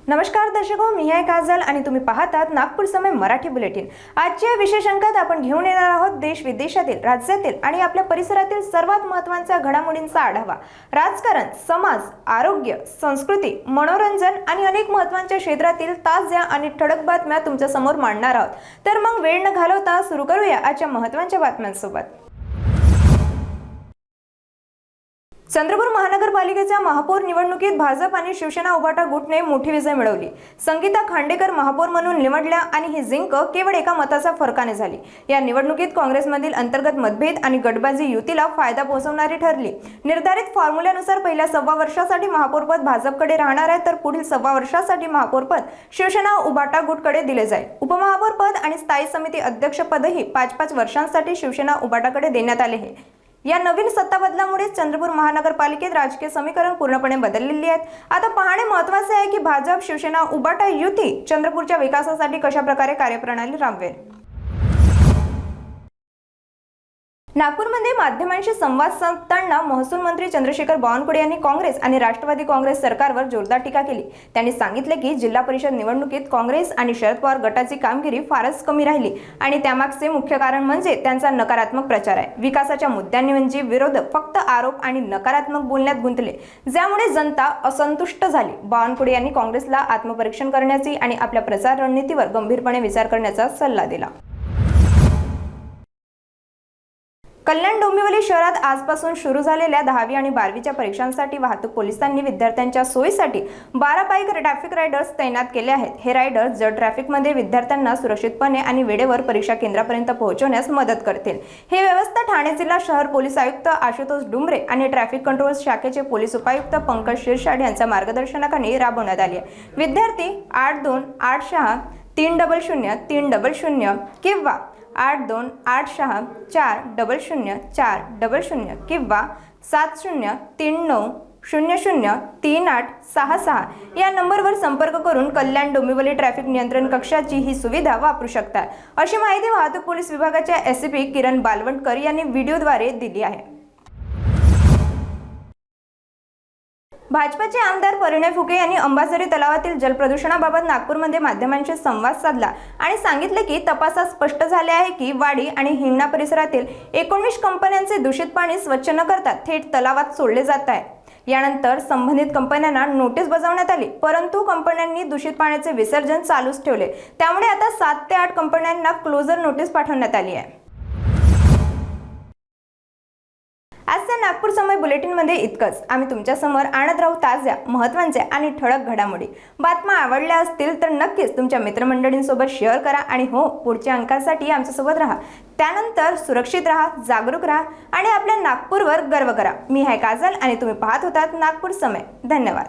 नमस्कार दर्शको, मी आहे काजल आणि तुम्ही पाहतात नागपूर समय मराठी बुलेटिन। आजच्या विशेष अंकात आपण घेऊन येणार आहोत देश विदेशातील, राज्यातील आणि आपल्या परिसरातील सर्वात महत्त्वाच्या घडामोडींचा आढावा। राजकारण, समाज, आरोग्य, संस्कृती, मनोरंजन आणि अनेक महत्त्वाच्या क्षेत्रातील ताज्या आणि ठळक बातम्या तुमच्या समोर मांडणार आहोत। तर मग वेळ न घालवता सुरू करूया आजच्या महत्त्वाच्या बातम्यांसोबत। चंद्रपूर महानगरपालिकेच्या महापौर निवडणुकीत भाजप आणि शिवसेना उभाटा गुटने मोठी विजय मिळवली। संगीता खांडेकर महापौर म्हणून निवडल्या आणि ही जिंक केवळ एका मताच्या फरकाने झाली। या निवडणुकीत काँग्रेसमधील अंतर्गत मतभेद आणि गटबाजी युतीला फायदा पोहोचवणारी ठरली। निर्धारित फॉर्म्युल्यानुसार पहिल्या 1.25 वर्षासाठी महापौरपद भाजपकडे राहणार आहे, तर पुढील 1.25 वर्षासाठी महापौरपद शिवसेना उभाटा गुटकडे दिले जाईल। उपमहापौरपद आणि स्थायी समिती अध्यक्षपदही 5-5 वर्षांसाठी शिवसेना उभाटाकडे देण्यात आले आहे। या नवीन सत्ता बदलामुळे चंद्रपूर महानगरपालिकेत राजकीय समीकरण पूर्णपणे बदललेली आहेत। आता पाहणे महत्त्वाचे आहे की भाजप शिवसेना उभाटा युती चंद्रपूरच्या विकासासाठी कशा प्रकारे कार्यप्रणाली राबवेल। नागपूरमध्ये माध्यमांशी संवाद साधताना महसूल मंत्री चंद्रशेखर बावनकुळे यांनी काँग्रेस आणि राष्ट्रवादी काँग्रेस सरकारवर जोरदार टीका केली। त्यांनी सांगितले की जिल्हा परिषद निवडणुकीत काँग्रेस आणि शरद पवार गटाची कामगिरी फारच कमी राहिली आणि त्यामागचे मुख्य कारण म्हणजे त्यांचा नकारात्मक प्रचार आहे। विकासाच्या मुद्द्यांऐवजी विरोधक फक्त आरोप आणि नकारात्मक बोलण्यात गुंतले, ज्यामुळे जनता असंतुष्ट झाली। बावनकुळे यांनी काँग्रेसला आत्मपरीक्षण करण्याची आणि आपल्या प्रचार रणनीतीवर गंभीरपणे विचार करण्याचा सल्ला दिला। कल्याण डोंबिवली शहरात आजपासून सुरू झालेल्या 10वी आणि 12वीच्या परीक्षांसाठी वाहतूक पोलिसांनी विद्यार्थ्यांच्या सोयीसाठी 12 बाईक ट्रॅफिक रायडर्स तैनात केले आहेत। हे रायडर्स जड ट्रॅफिकमध्ये विद्यार्थ्यांना सुरक्षितपणे आणि वेळेवर परीक्षा केंद्रापर्यंत पोहोचवण्यास मदत करतील। ही व्यवस्था ठाणे जिल्हा शहर पोलीस आयुक्त आशुतोष डुमरे आणि ट्रॅफिक कंट्रोल शाखेचे पोलीस उपायुक्त पंकज शिरसाट यांच्या मार्गदर्शनाखाली राबवण्यात आली आहे। विद्यार्थी 8286300300 किंवा 8286400400 किंवा 7039003866 या नंबरवर संपर्क करून कल्याण डोंबिवली ट्रॅफिक नियंत्रण कक्षाची ही सुविधा वापरू शकता, अशी माहिती वाहतूक पोलीस विभागाच्या एसपी किरण बालवंडकर यांनी व्हिडिओद्वारे दिली आहे। भाजपचे आमदार परिणय फुके यांनी अंबाझरी तलावातील जलप्रदूषणाबाबत नागपूरमध्ये माध्यमांशी संवाद साधला आणि सांगितले की तपासात स्पष्ट झाले आहे की वाडी आणि हिंगणा परिसरातील 19 कंपन्यांचे दूषित पाणी स्वच्छ न करता थेट तलावात सोडले जात आहे। यानंतर संबंधित कंपन्यांना नोटीस बजावण्यात आली, परंतु कंपन्यांनी दूषित पाण्याचे विसर्जन चालूच ठेवले। त्यामुळे आता 7 ते 8 कंपन्यांना क्लोजर नोटीस पाठवण्यात आली आहे। आजच्या नागपूर समय बुलेटिन मध्ये इतकंच। आम्ही तुमच्या समोर आणत राहू ताज्या, महत्त्वाच्या आणि ठळक घडामोडी। बातम्या आवडल्या असतील तर नक्कीच तुमच्या मित्रमंडळींसोबत शेअर करा आणि हो, पुढच्या अंकासाठी आमच्यासोबत राहा। त्यानंतर सुरक्षित राहा, जागरूक राहा आणि आपल्या नागपूरवर गर्व करा। मी आहे काजल आणि तुम्ही पाहत होतात नागपूर समय। धन्यवाद।